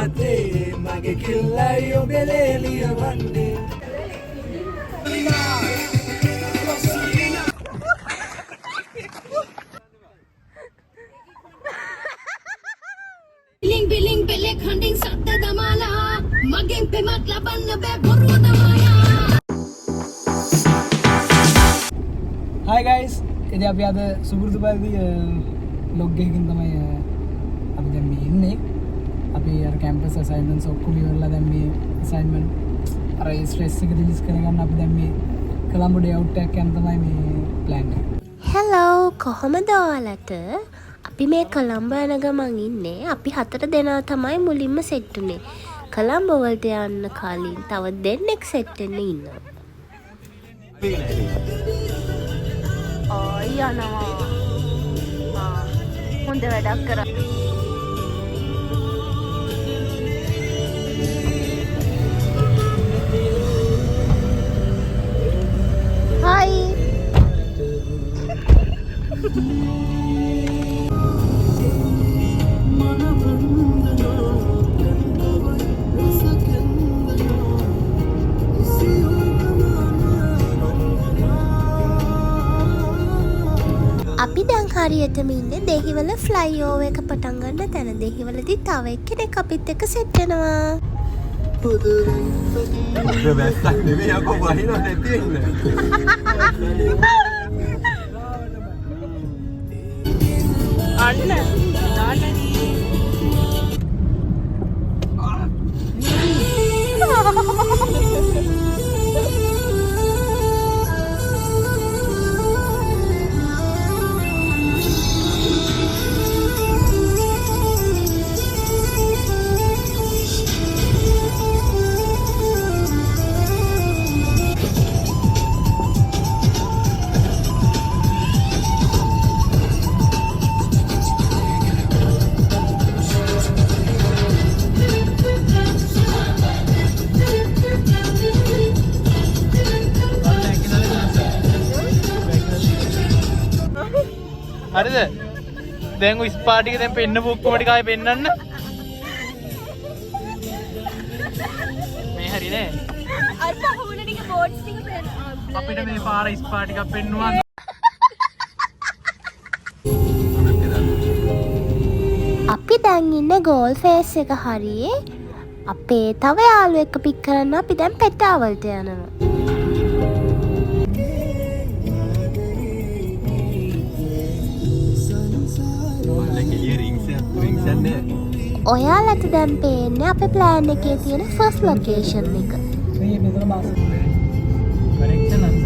රාත්‍රියේ මගේ කිල්ලයි ඔබේ ලේලිය වන්නේ Biling bele khanding satte damala magen pe mat labanna be boruwa damaya Hi guys ඉතින් අපි අද සුබුරුදු පරිදි vlog එකකින් තමයි අපි දැන් මේ ඉන්නේ අපි අර කැම්පස් අසයින්මන්ට්ස් ඔක්කොම ඉවරලා දැන් මේ අසයින්මන්ට් අර ස්ට්‍රෙස් එක රිලීස් කරගන්න අපි දැන් මේ කොළඹ ඩේ අවුට් එකක් යන තමයි මේ ප්ලෑන් එක. හෙලෝ කොහොමද ඔයාලට? අපි මේ කොළඹ යන ගමන් ඉන්නේ. අපි 4 දෙනා තමයි මුලින්ම සෙට් උනේ. කොළඹ වලට යන්න කලින් තව දෙන්නෙක් සෙට් වෙන්න ඉන්නවා. යනවා. හොඳ වැඩක් කරා. Hi. අපි දැන් හරියටම ඉන්නේ දෙහිවල ෆ්ලයිಓවර් එක පටන් ගන්න තැන. දෙහිවලදී තව එක්කෙනෙක් අපිත් එක්ක සෙට් වෙනවා. වැස්සක් නෙමෙයි අකෝ වහිනව නැති වෙන්නේ. අන්න දාන්න. හරිද? දැන් ඔය ස්පා ටික දැන් පෙන්න ඔක්කොම ටික ආයෙ පෙන්නන්න. මේ හරි නේ? අර පහුවන ටික බෝඩ්ස් ටික පෙන්න. අපිට මේ පාර ස්පා ටිකක් පෙන්නුවා. අපි දැන් ඉන්නේ ගෝල් ෆේස් එක හරියේ. අපේ තව යාළුවෙක් පික් කරන්න අපි දැන් පෙට්ටාවලට යනවා. ඔයාලට දැන් පේන්නේ අපේ ප්ලෑන් එකේ තියෙන ෆස්ට් ලොකේෂන් එක. මේ මෙතන මාස කනෙක්ෂන් අන්ත.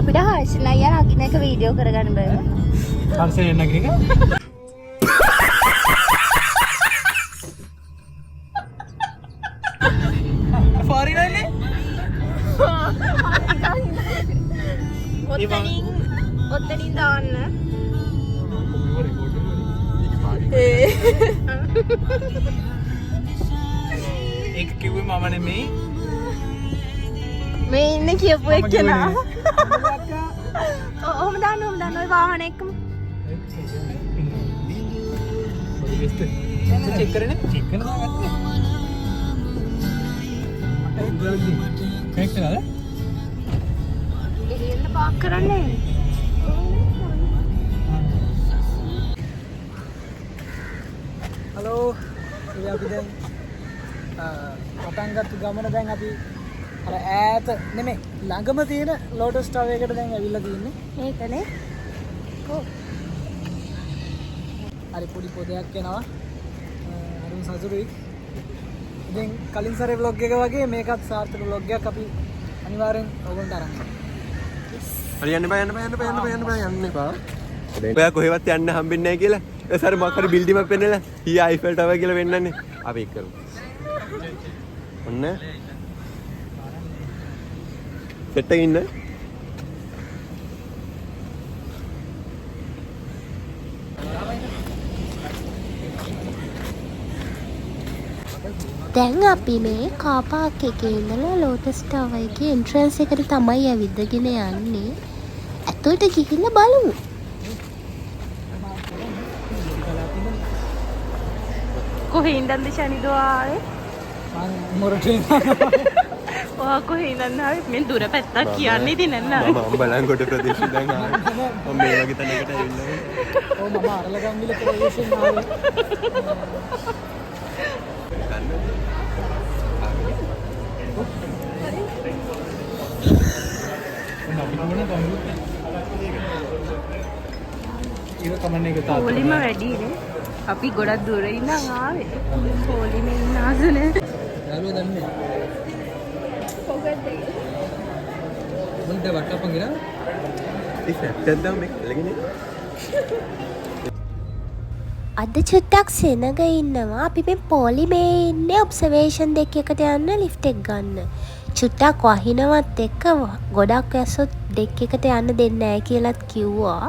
අපිට හර්ෂණ අයියා නගින එක වීඩියෝ කරගන්න බෑ. හර්ෂණ නගින එක? ෆාරිනන්නේ? ඔතනින් දාන්න. ඒක කිව්වේ මම නෙමෙයි. මේ ඉන්නේ කියපු එක්කෙනා. ඔහොම දාන්න ඔය වාහන එක්කම. චෙක් කරන්නේ? චෙක් කරනවා ගත්තේ. කනෙක්ට් කරලා? එළියෙන්ද පාක් කරන්නේ? හලෝ. ඉතින් අපි දැන් පටන් ගත්ත ගමන දැන් අපි අර ඈත නෙමෙයි ළඟම තියෙන ලෝටස් ටවර් එකට දැන් ඇවිල්ලා තියෙන්නේ. මේකනේ. කො. හරි පොඩි පොදයක් එනවා. අරුන් සතුටුයි. ඉතින් කලින් සැරේ vlog එක වගේ මේකත් සාර්ථක vlog එකක් අපි අනිවාර්යෙන් ඕගොල්ලන්ට අරන් යනවා. හරි යන්න බෑ යන්න එපා. ඔයා කොහෙවත් යන්න හම්බෙන්නේ නැහැ කියලා. ඒ සර මොකක් හරි බිල්ඩින් එකක් පෙන්නලා ඊ අයිෆල් ටවර් කියලා වෙන්නන්නේ. අපි ඒක කරමු. ඔන්න. සෙට් එකේ ඉන්න. දැන් අපි මේ කාර් පාක් එකේ ඉඳලා ලෝටස් ටවර් එකේ එන්ට්‍රන්ස් එකට තමයි ඇවිදගෙන යන්නේ. ඇතුළට ගිහිල්ලා බලමු. කොහේ ඉඳන්ද ශනිදෝ ආවේ? මම මොරටේ ඔයා කොහේ ඉඳන්ද ආවේ? මේ දුර පැත්තක් කියන්නේ ඉතින් නෑ. මම අම්බලන්කොට ප්‍රදේශයෙන් දැන් ආවේ. මම මේ වගේ තැනකට ඇවිල්ලා. ඔව් මම අරලගම්විල ප්‍රදේශයෙන් ආවේ. ඒක කමන්නේ එක තාත්තා. පොලිම වැඩිනේ. අපි ගොඩක් දුර ඉඳන් ආවේ. පොලිමේ ඉන්න ආසනේ. යාළුවා දන්නේ. මොන්ට වට්ටපන් ගිරා. ඉතින් ඇත්තටම මේක අල්ලගෙන අද චුට්ටක් සෙනග ඉන්නවා. අපි මේ පොලිමේ ඉන්නේ ඔබ්සර්වේෂන් දෙක එකට යන්න ලිෆ්ට් එක ගන්න. චුට්ටක් වහිනවත් එක්ක ගොඩක් ඇස්සොත් දෙක එකට යන්න දෙන්නේ නැහැ කියලාත් කිව්වා.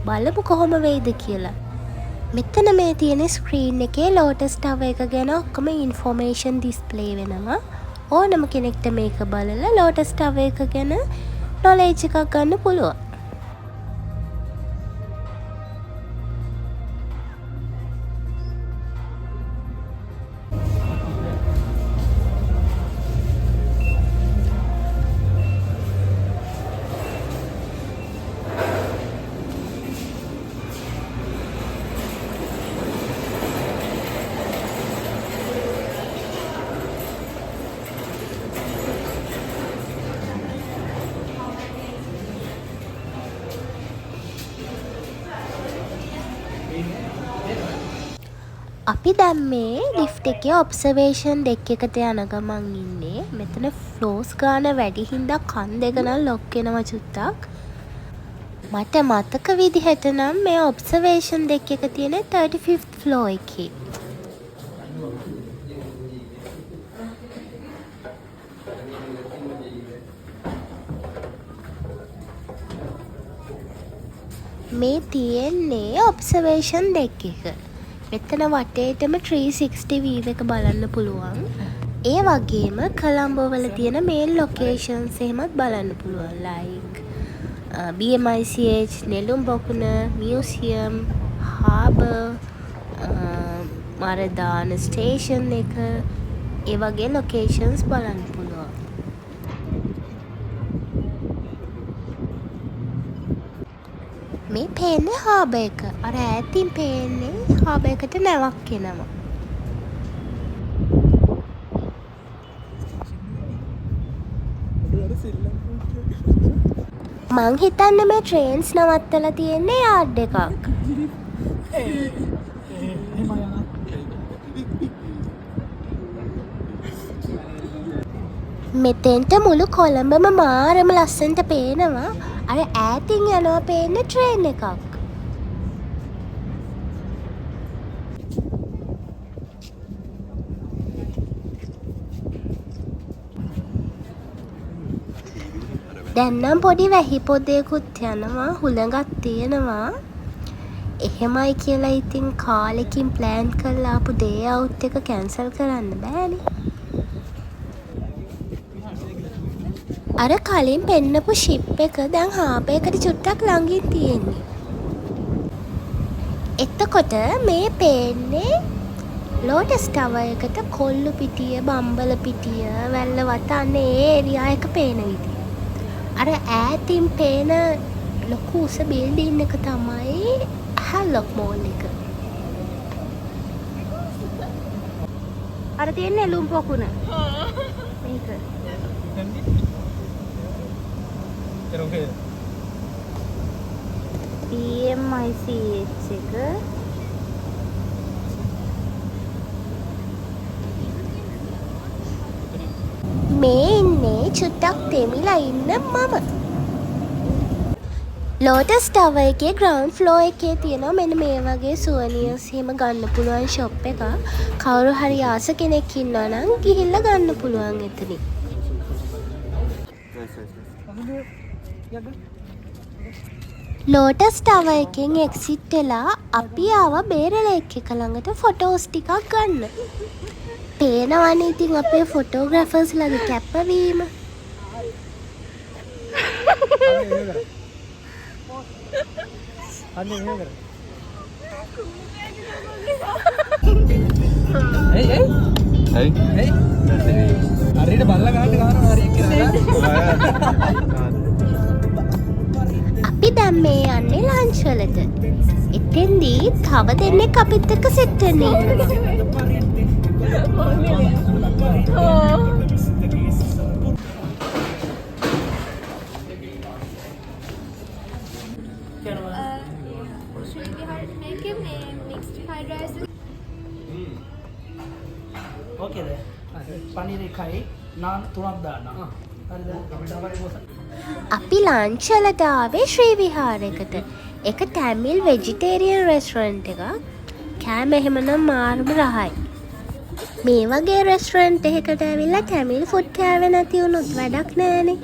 බලමු කොහොම වෙයිද කියලා. මෙතන මේ තියෙන ස්ක්‍රීන් එකේ ලෝටස් ටවර් එක ගැන ඔක්කොම ඉන්ෆෝමේෂන් ඩිස්ප්ලේ වෙනවා. ඕනම කෙනෙක්ට මේක බලලා ලෝටස් ටවර් එක ගැන නොලෙජ් එකක් ගන්න පුළුවන්. අපි දැන් මේ ලිෆ්ට් එකේ ඔබ්සර්වේෂන් දෙක එකට යන ගමන් ඉන්නේ. මෙතන ෆ්ලෝස් ගාන වැඩි හින්දා කන් දෙක නම් ලොක් වෙනවා චුට්ටක්. මට මතක විදිහට නම් මේ ඔබ්සර්වේෂන් දෙක එක තියෙන 35th ෆ්ලෝ එකේ. මේ තියෙන්නේ ඔබ්සර්වේෂන් දෙක එක. මෙතන වටේටම 360 view එක බලන්න පුළුවන්. ඒ වගේම කොළඹ වල තියෙන මේන් ලොකේෂන්ස් එහෙමත් බලන්න පුළුවන්. like BMICH, නෙළුම් බොකුණ, මියුසියම්, හාබර්, මරදාන ස්ටේෂන් එක, ඒ වගේ ලොකේෂන්ස් බලන්න පුළුවන්. මේ පේන්නේ හාබර් එක. අර ඈතින් පේන්නේ හාබර් එකට නැවක් එනවා. මං හිතන්නේ මේ ට්‍රේන්ස් නවත්තලා තියෙන්නේ යාඩ් එකක්. මෙතෙන්ට මුළු කොළඹම මාරම ලස්සනට පේනවා. අර ඈතින් යනවා පේන්නේ ට්‍රේන් එකක්. දැන් නම් පොඩි වැහි පොදයකුත් යනවා, හුළඟක් තියෙනවා. එහෙමයි කියලා ඉතින් කාලෙකින් ප්ලෑන් කරලා ආපු ඩේ අවුට් එක කැන්සල් කරන්න බෑනේ. අර කලින් පෙන්නපු ෂිප් එක දැන් හාබර් එකට චුට්ටක් ළඟින් තියෙන්නේ. එතකොට මේ පේන්නේ ලෝටස් ටවර් එකට කොල්ලු පිටිය, බම්බල පිටිය, වැල්ලවත්ත අන්න ඒ ඒරියා එක පේන විදිය. අර ඈතින් පේන ලොකු උස බිල්ඩින් එක තමයි හැලොක් මෝල් එක. අර තියෙන්නේ නෙළුම් පොකුණ. මේක. BMICH එක. මේ ඉන්නේ චුට්ටක් තෙමිලා ඉන්න මම. ලෝටස් ටවර් එකේ ග්‍රවුන්ඩ් ෆ්ලෝ එකේ තියෙනවා මෙන්න මේ වගේ සුවනියර්ස් එහෙම ගන්න පුළුවන් ෂොප් එකක්. කවුරු හරි ආස කෙනෙක් ඉන්නවා නම් ගිහිල්ලා ගන්න පුළුවන් එතනින්. ලෝටස් ටවර් එකෙන් එක්සිට් වෙලා අපි ආවා බේරලේක් එක ළඟට ෆොටෝස් ටිකක් ගන්න. පේනවනේ ඉතින් අපේ ෆොටෝග්‍රැෆර්ස්ලාගේ කැපවීම. අනේ එහෙම කරා. ඇයි ඇයි හරියට බල්ලා ගහන්න ගහනවා හරියක් කියලා. අපි දැන් මේ යන්නේ ලන්ච් වලට. එතෙන්දී තව දෙන්නෙක් අපිත් එක්ක සෙට් වෙන්න ඉන්නවා. ඕකේද? පනීර් එකයි නාන් 3ක් දාන්න. හරිද? අපි ලන්ච් වලට ආවේ ශ්‍රී විහාරයකට. ඒක තැමිල් වෙජිටේරියන් රෙස්ටොරන්ට් එකක්. කෑම එහෙමනම් මාරුම රහයි. මේ වගේ රෙස්ටොරන්ට් එකකට ඇවිල්ලා තැමිල් ෆුඩ් කෑවේ නැති වුණොත් වැඩක් නෑනේ.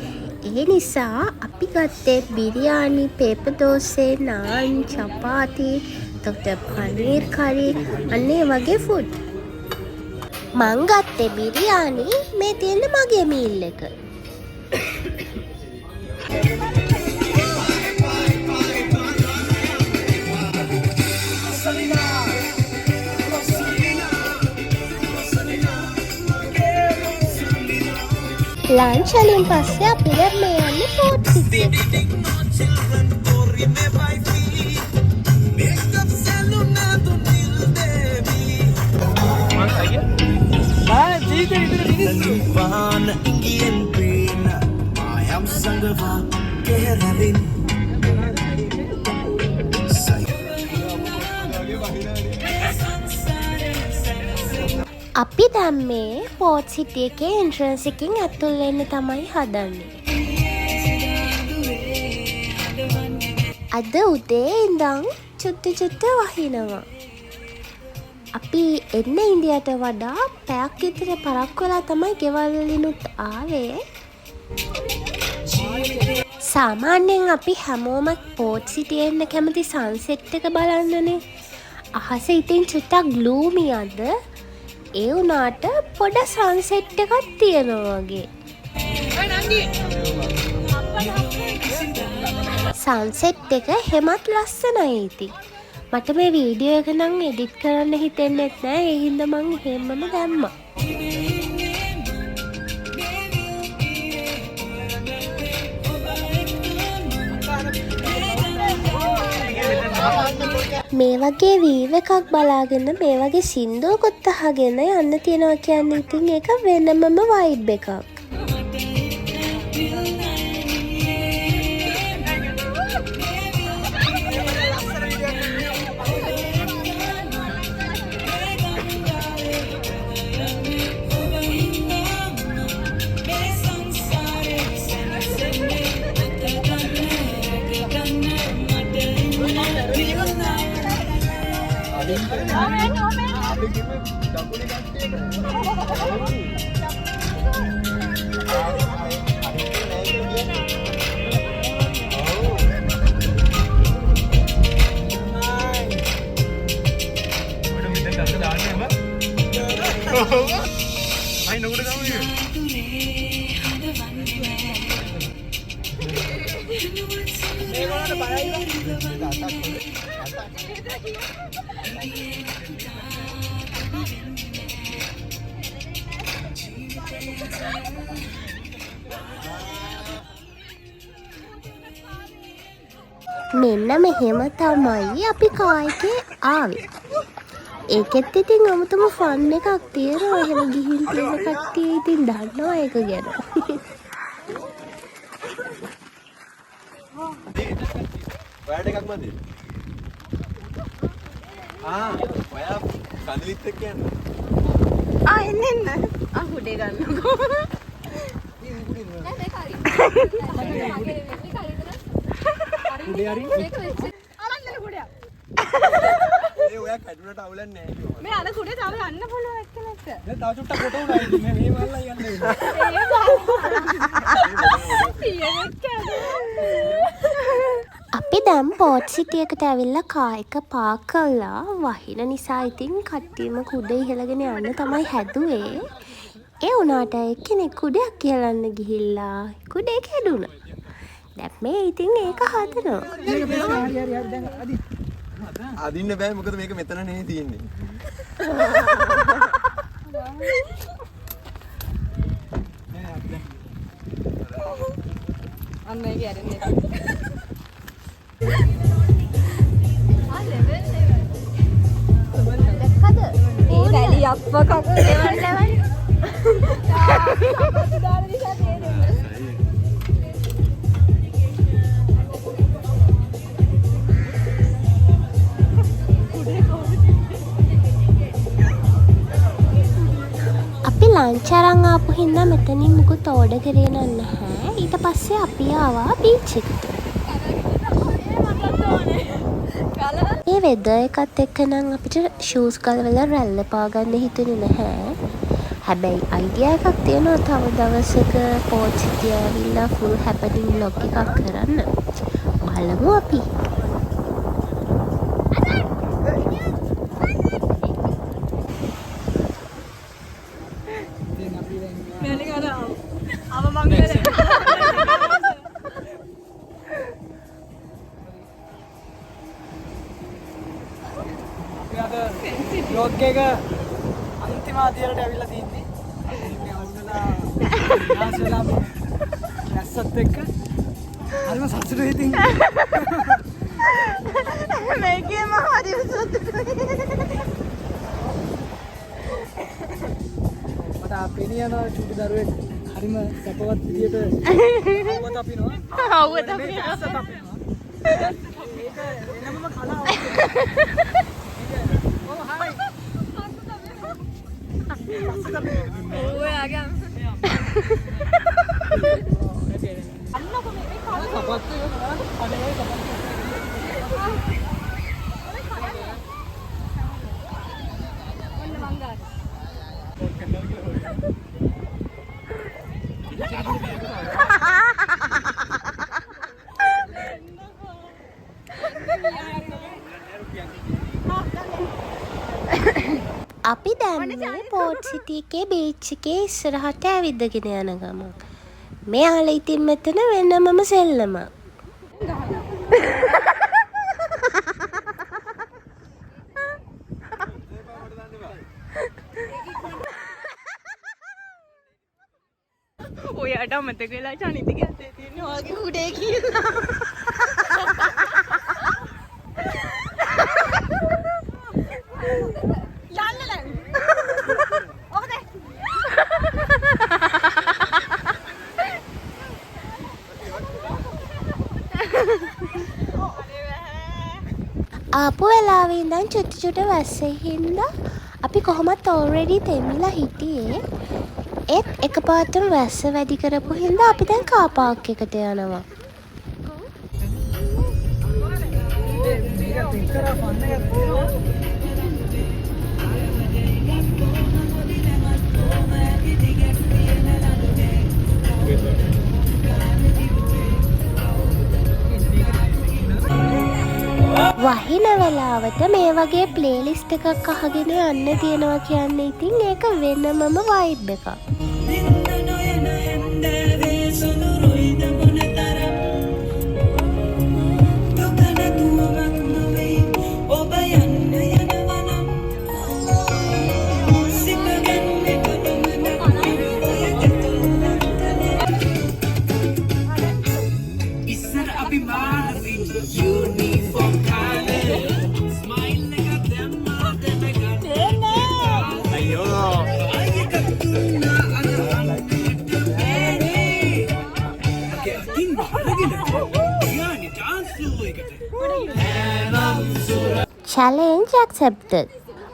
ඒ නිසා අපි ගත්තේ බිරියානි, පේපර් දෝසේ, නාන්, චපාති, පනීර් කරි අන්නේ වගේ ෆුඩ්. මං ගත්තේ බිරියානි. මේ තියෙන්නේ මගේ මීල් එක. ලන්ච් වලින් පස්සේ අපි දැන් මේ යන්නේ port සිටියට. Vaan ingien piina ayam sangva keravin අපි දැන් මේ පෝට් සිටි එකේ එන්ට්‍රන්ස් එකකින් ඇතුල් වෙන්න තමයි හදන්නේ. අද උදේ ඉඳන් චුට්ට වහිනවා. අපි එන්න ඉන්දියට වඩා පැයක් විතර පරක්කු වෙලා තමයි ගෙවල් වලිනුත් ආවේ. සාමාන්‍යයෙන් අපි හැමෝම පෝට් සිටි එන්න කැමති සන්සෙට් එක බලන්නනේ. අහස ඉතින් චුට්ටක් ග්ලූමි අද. ඒ වුණාට පොඩ සන්සෙට් එකක් තියෙනවා වගේ. සන්සෙට් එක හෙමත් ලස්සනයි ඉතින්. මට මේ වීඩියෝ එක නම් එඩිට් කරන්න හිතෙන්නේ නැහැ. ඒ හින්දා මං එහෙමම දැම්මා. මේ වගේ වීව් එකක් බලාගෙන මේ වගේ සින්දුවකුත් අහගෙන යන්න තියනවා කියන්නේ ඉතින් ඒක වෙනමම වයිබ් එකක්. මෙන්න මෙහෙම තමයි අපි කායිකේ ආවේ. ඒකෙත් ඉතින් අමුතුම ෆන් එකක් තියෙනවා. එහෙම ගිහින් තියෙන කට්ටිය ඉතින් දන්නවා ඒක ගැන. ඔයාට එකක් මදි. ඔයා කඳලිත් එක්ක යන්න. එන්න. හුඩේ ගන්නකෝ. උඩේ හරි අරන්දල කුඩයක්. ඒ ඔයා කැඩුනට අවුලක් නැහැ කිව්වා. මේ අර කුඩේ තව යන්න පුළුවන් එක්ක නැත්ද? දැන් තව චුට්ටක් කොට උනා ඉතින් මේ වල්ලා යන්න වෙනවා. අපි දැන් පෝට් සිටි එකට ඇවිල්ලා කායික පාක් කළා. වහින නිසා ඉතින් කට්ටියම කුඩ ඉහළගෙන යන්න තමයි හැදුවේ. ඒ වුණාට එක්කෙනෙක් කුඩයක් ඉහළන්න ගිහිල්ලා කුඩේ කැඩුණා. දැන් මේ ඉතින් ඒක හදනවා. මේක හරි දැන් අදි අදින්න බෑ මොකද මේක මෙතන නේ තියෙන්නේ. අන්න ඒක ඇරෙන්නේ. ඒ වැලි අප්ප කක ලෙවල් ලෙවල්. අපි ලන්ච් අරන් ආපු හින්දා මෙතනින් මුකුත් ඕඩර් කරේ නැහැ. ඊට පස්සේ අපි ආවා බීච් එකට. මේ වෙදර් එකත් එක්ක නම් අපිට ෂූස් ගලවලා රැල්ල පාගන්න හිතුනේ නැහැ. හැබැයි අයිඩියා එකක් තියෙනවා තව දවසක පෝට් සිටි ඇවිල්ලා ෆුල් හැපනින් vlog එකක් කරන්න. බලමු අපි. vlog එක අන්තිම අදියරට ඇවිල්ලා තියෙන්නේ. ඉන්නේ අවුලලා නැස්සත් එක්ක හරිම සතුටුයි ඉතින්. මේකේම හරි සතුටුයි. මට අපේනිය යන චුටි දරුවෙක් හරිම සපවත් විදියට අවුවත් අපිනවා. අවුවත් අපිනවා. ඇස්සත් අපිනවා. ඒක වෙනම කලාවක්. අපි දැන්නේ පෝට් සිටි එකේ බීච් එකේ ඉස්සරහට ඇවිදගෙන යන ගමන්. මෙයාලා ඉතින් මෙතන වෙනමම සෙල්ලමක්. ඔයාට අමතක වෙලා චනිතික ඇත්තේ තියෙන්නේ ඔයාගේ උඩේ කියලා. ආපු වෙලාවේ ඉඳන් චුටි වැස්සේ හින්දා අපි කොහොමත් ඔල්රෙඩි තෙමිලා හිටියේ. ඒත් එකපාරටම වැස්ස වැඩි කරපු හින්දා අපි දැන් කාර් පාක් එකට යනවා. වහින වෙලාවට මේ වගේ ප්ලේලිස්ට් එකක් අහගෙන යන්න තියෙනවා කියන්නේ ඉතින් ඒක වෙනමම වයිබ් එකක්. challenge accepted.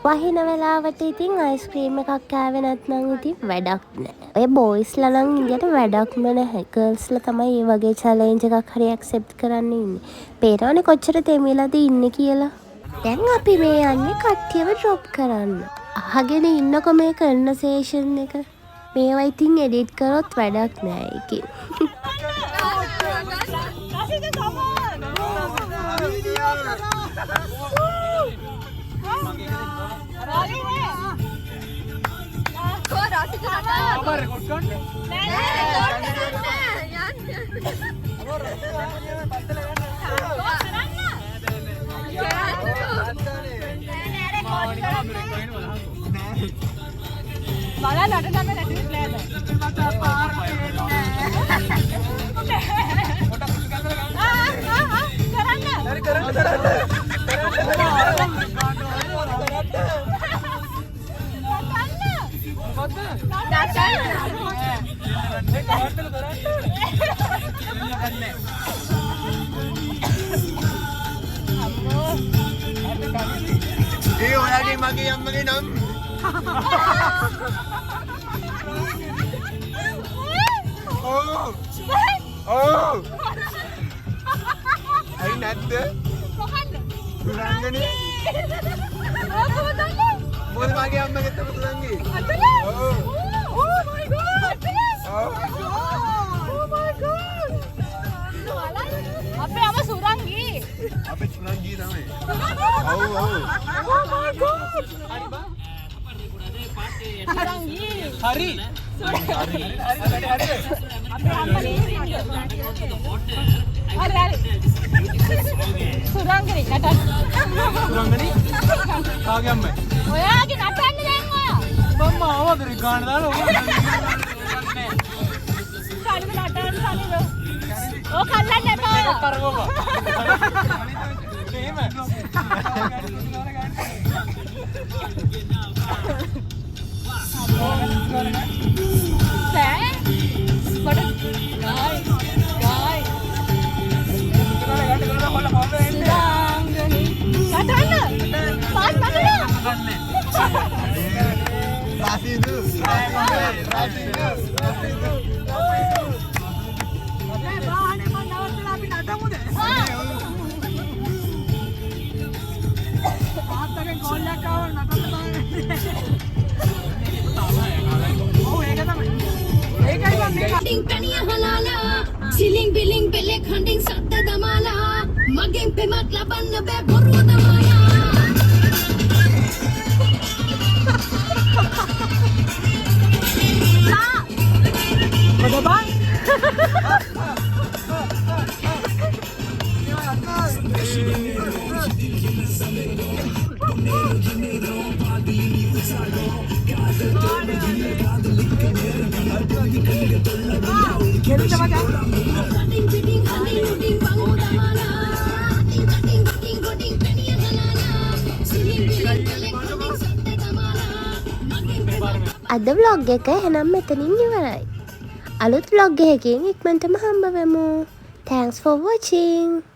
වහින වෙලාවට ඉතින් අයිස්ක්‍රීම් එකක් කෑවේ නැත්නම් ඉතින් වැඩක් නැහැ. ඔය බොයිස්ලා නම් ඉන්දියට වැඩක්ම නැහැ. ගර්ල්ස්ලා තමයි මේ වගේ challenge එකක් හරි accept කරන්න ඉන්නේ. පේනවනේ කොච්චර දෙමිලාද ඉන්නේ කියලා. දැන් අපි මේ යන්නේ කට්ටියව drop කරන්න. අහගෙන ඉන්නකො මේ conversation එක. මේවා ඉතින් edit කරොත් වැඩක් නැහැ ඒකේ. Yeah. බලන්න අට තමයි නැති නේද? ඒ ඔයාගේ මගේ අම්මගේ නම් ඕ අයි නැද්ද සුරංගනේ මොකද මගේ අම්මගේ තමයි සුරංගේ අපේ අම සුරංගී අපේ සුරංගී තමයි ඔව් සුරංගී හරි අපේ අම්මගේ සුරංගනි නටන්න සුරංගනේ කාගේ අම්මයි ඔයාගේ නටන්න දැන් ඔයා මම ආවද ගාන දාලා කලින් නටන්න සනිද ඕ කල්ලන්න එපා කරගෝවා එහෙම සෑ බඩ ගායි සුරංගනි නටන්න පාස් නටන්න රාසිදු කඩින් පැණිය හලාලා සිලින් බිලින් බෙලේ කණ්ඩින් සද්ද දමාලා මගෙන් පෙමක් ලබන්න බෑ බොරුව දමායා කඩින් පිටින් කඩින් උඩින් බංගු දමාලා කඩින් ගොඩින් පැණිය හලාලා සිලින් බිලින් බෙලේ කණ්ඩින් සද්ද දමාලා මගෙන් පෙමක් අද vlog එක එහෙනම් මෙතනින් ඉවරයි. අලුත් vlog එකකින් ඉක්මනටම හම්බ වෙමු. Thanks for watching.